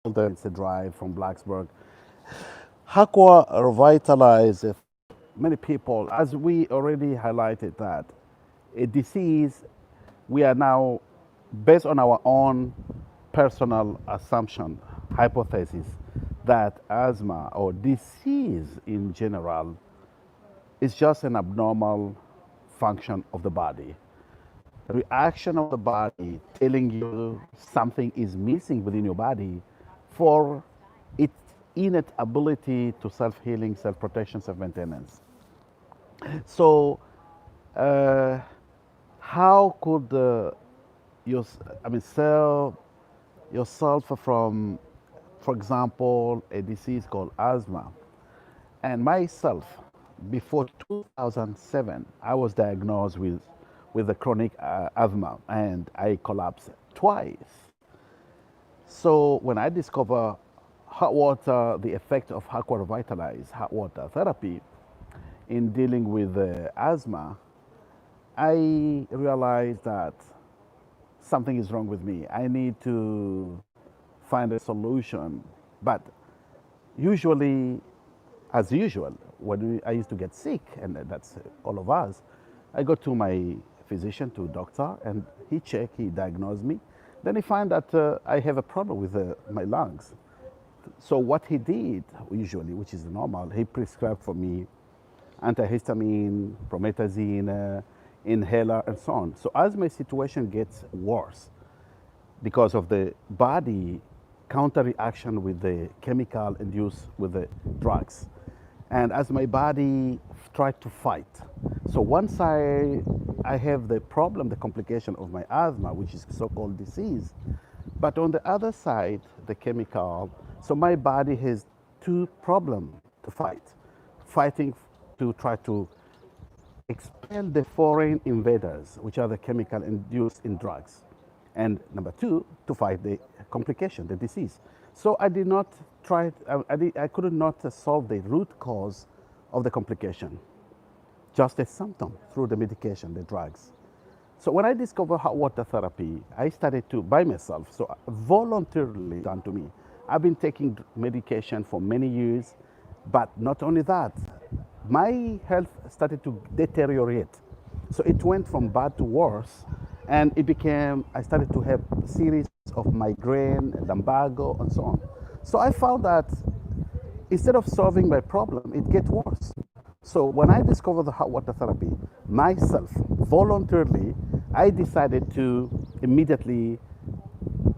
It's a drive from Blacksburg. Haqua Revitalize. Many people, as we already highlighted, that a disease, we are now, based on our own personal assumption, hypothesis, that asthma or disease in general is just an abnormal function of the body. Reaction of the body telling you something is missing within your body for its innate ability to self-healing, self-protection, self-maintenance. So, uh, how could you, save yourself from, for example, a disease called asthma? And myself, before 2007, I was diagnosed with a chronic asthma, and I collapsed twice. So when I discover hot water, the effect of Haqua Revitalize, hot water therapy in dealing with asthma, I realized that something is wrong with me. I need to find a solution. But usually, as usual, I used to get sick, and that's all of us, I go to my physician, to doctor, and he checked, he diagnosed me. Then he found that I have a problem with my lungs. So what he did, usually, which is normal, he prescribed for me antihistamine, promethazine, inhaler, and so on. So as my situation gets worse, because of the body counter reaction with the chemical induced with the drugs, and as my body tried to fight. So once I have the problem, the complication of my asthma, which is so-called disease, but on the other side, the chemical. So my body has two problems to fight, fighting to try to expel the foreign invaders, which are the chemical induced in drugs. And number two, to fight the complication, the disease. So I did not try, I could not solve the root cause of the complication, just a symptom through the medication, the drugs. So when I discovered hot water therapy, I started to, by myself, so voluntarily done to me. I've been taking medication for many years, but not only that, my health started to deteriorate. So it went from bad to worse, and it became, I started to have a series of migraine, lumbago, and so on. So I found that instead of solving my problem, it gets worse. So when I discovered the hot water therapy, myself, voluntarily, I decided to immediately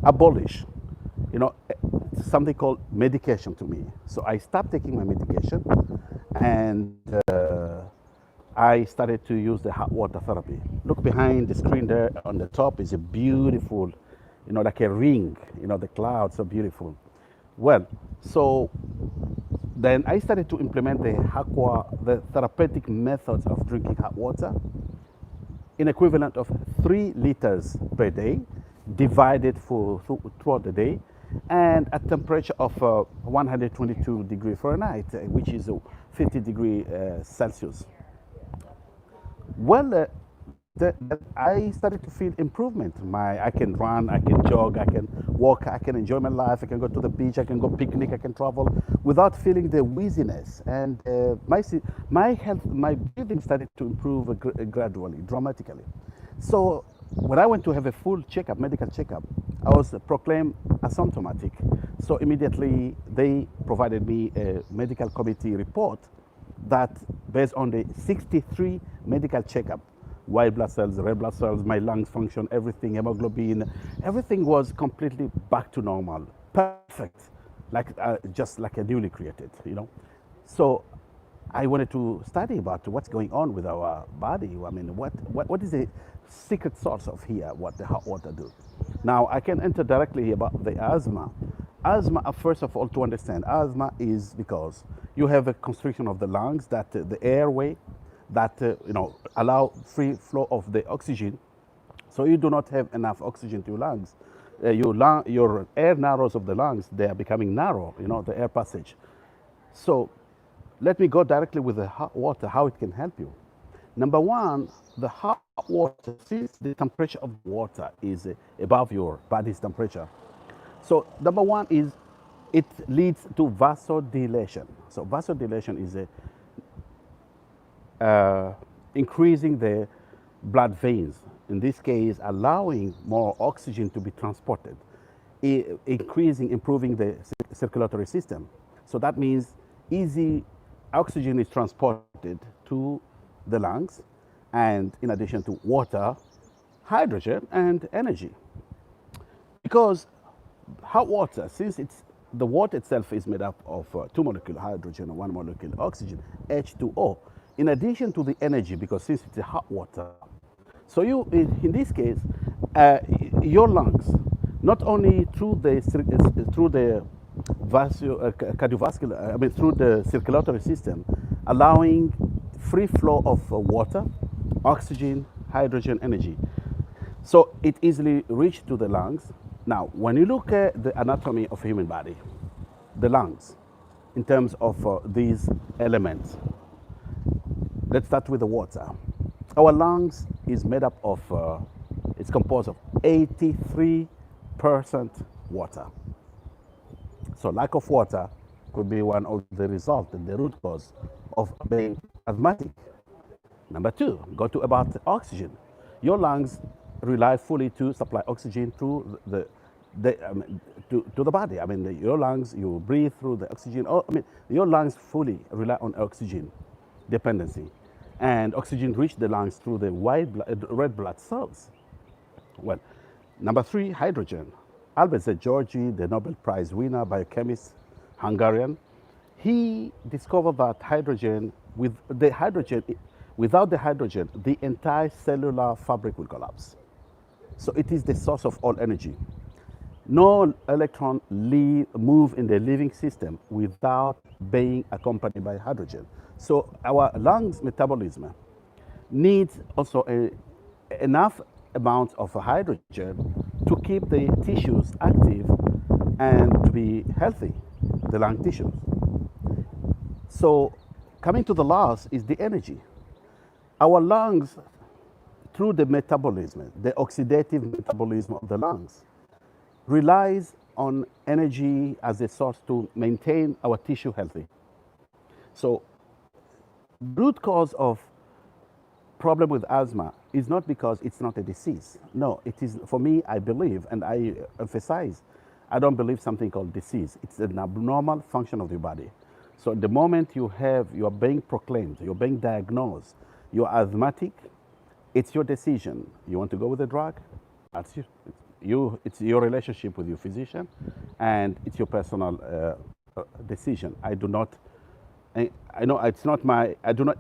abolish, you know, something called medication to me. So I stopped taking my medication, and I started to use the hot water therapy. Look behind the screen there on the top is a beautiful, like a ring, the clouds are beautiful. Well, so then I started to implement the therapeutic methods of drinking hot water in equivalent of 3 liters per day, divided throughout the day, and at temperature of 122 degree Fahrenheit, which is 50 degree Celsius. Well, I started to feel improvement. I can run, I can jog, I can walk, I can enjoy my life. I can go to the beach, I can go picnic, I can travel without feeling the wheeziness. And my health, my breathing started to improve gradually, dramatically. So when I went to have a full checkup, medical checkup, I was proclaimed asymptomatic. So immediately they provided me a medical committee report that, based on the 63 medical checkup, white blood cells, red blood cells, my lungs function, everything, hemoglobin, everything was completely back to normal, perfect, like just like a newly created. So I wanted to study about what's going on with our body. I mean, what is the secret source of here, what the hot water do? Now, I can enter directly about the asthma. Asthma, first of all, to understand, asthma is because you have a constriction of the lungs, that the airway, that allow free flow of the oxygen. So you do not have enough oxygen to your lungs. Your air narrows of the lungs, they are becoming narrow, the air passage. So let me go directly with the hot water, how it can help you. Number one, the hot water, since the temperature of the water is above your body's temperature. So number one is it leads to vasodilation. So vasodilation is increasing the blood veins. In this case, allowing more oxygen to be transported, improving the circulatory system. So that means easy oxygen is transported to the lungs, and in addition to water, hydrogen, and energy. Because hot water, since the water itself is made up of two molecules, hydrogen and one molecule oxygen, H2O, in addition to the energy, because since it's a hot water, so you, in this case, your lungs, not only through the cardiovascular, I mean through the circulatory system, allowing free flow of water, oxygen, hydrogen, energy. So it easily reaches to the lungs. Now, when you look at the anatomy of a human body, the lungs, in terms of these elements, let's start with the water. Our lungs is made up of, it's composed of 83% water. So lack of water could be one of the result and the root cause of being asthmatic. Number two, go to about oxygen. Your lungs rely fully to supply oxygen through to the body. I mean, your lungs, you breathe through the oxygen. I mean, your lungs fully rely on oxygen dependency. And oxygen reaches the lungs through the red blood cells. Well, number three, hydrogen. Albert Szent-Györgyi, the Nobel Prize winner, biochemist, Hungarian, he discovered that without the hydrogen, the entire cellular fabric will collapse. So it is the source of all energy. No electron move in the living system without being accompanied by hydrogen. So our lungs metabolism needs also enough amount of hydrogen to keep the tissues active and to be healthy, the lung tissues. So coming to the last is the energy. Our lungs, through the metabolism, the oxidative metabolism of the lungs, relies on energy as a source to maintain our tissue healthy. So root cause of problem with asthma is not because it's not a disease. No, it is, for me, I believe, and I emphasize, I don't believe something called disease. It's an abnormal function of your body. So the moment you are being proclaimed, you're being diagnosed, you're asthmatic, it's your decision. You want to go with the drug? That's it's your relationship with your physician, and it's your personal decision. I do not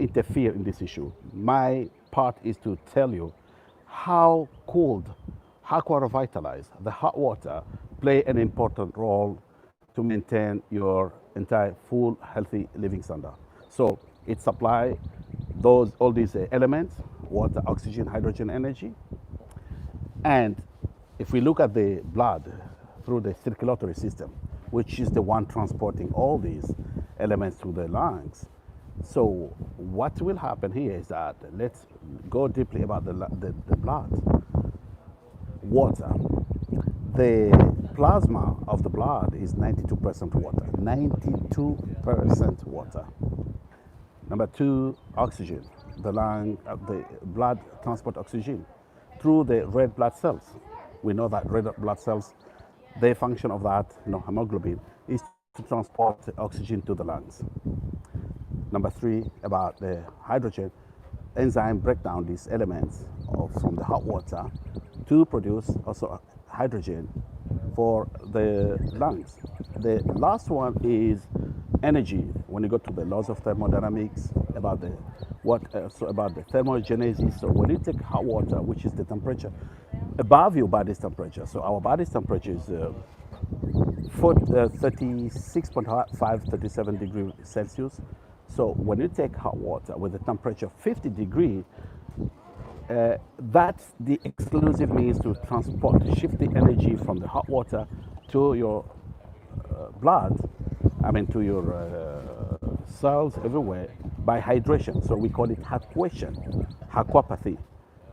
interfere in this issue. My part is to tell you how cold Haqua Revitalize, the hot water, play an important role to maintain your entire full healthy living standard. So it supply all these elements: water, oxygen, hydrogen, energy. And if we look at the blood through the circulatory system, which is the one transporting all these elements to the lungs. So what will happen here is that, let's go deeply about the blood. Water. The plasma of the blood is 92% water. 92% water. Number two, oxygen. The blood transport oxygen through the red blood cells. We know that red blood cells, the function of that, hemoglobin, is to transport oxygen to the lungs. Number three, about the hydrogen, enzyme break down these elements from the hot water to produce also hydrogen for the lungs. The last one is energy. When you go to the laws of thermodynamics, about the thermogenesis. So when you take hot water, which is the temperature above your body's temperature. So our body's temperature is 36.5, 37 degrees Celsius. So when you take hot water with a temperature 50 degrees, that's the exclusive means to shift the energy from the hot water to your blood, to your cells everywhere by hydration. So we call it haquation, haquapathy.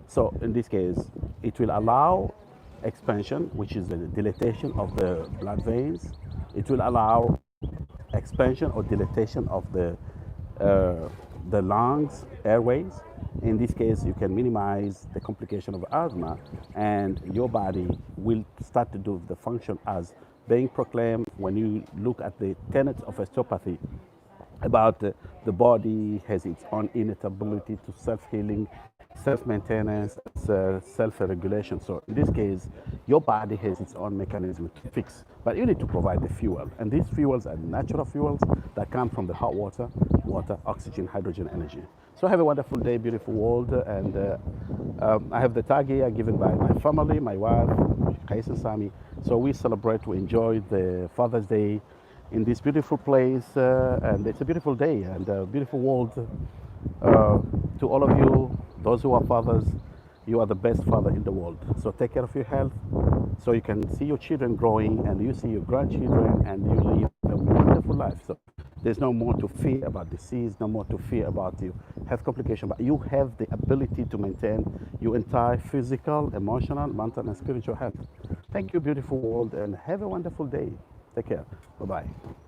So in this case, it will allow expansion, which is the dilatation of the blood veins, It will allow expansion or dilatation of uh, the lungs, airways. In this case, you can minimize the complication of asthma, and your body will start to do the function as being proclaimed when you look at the tenets of osteopathy about the body has its own innate ability to self-healing, self-maintenance, self-regulation. So in this case, your body has its own mechanism to fix, but you need to provide the fuel. And these fuels are natural fuels that come from the hot water, oxygen, hydrogen, energy. So have a wonderful day, beautiful world. And I have the tag here given by my family, my wife, Kais and Sami. So we celebrate, we enjoy the Father's Day in this beautiful place, and it's a beautiful day and a beautiful world. To all of you, those who are fathers, you are the best father in the world. So take care of your health, so you can see your children growing, and you see your grandchildren, and you live a wonderful life. So there's no more to fear about disease, no more to fear about your health complication, but you have the ability to maintain your entire physical, emotional, mental, and spiritual health. Thank you, beautiful world, and have a wonderful day. Take care. Bye-bye.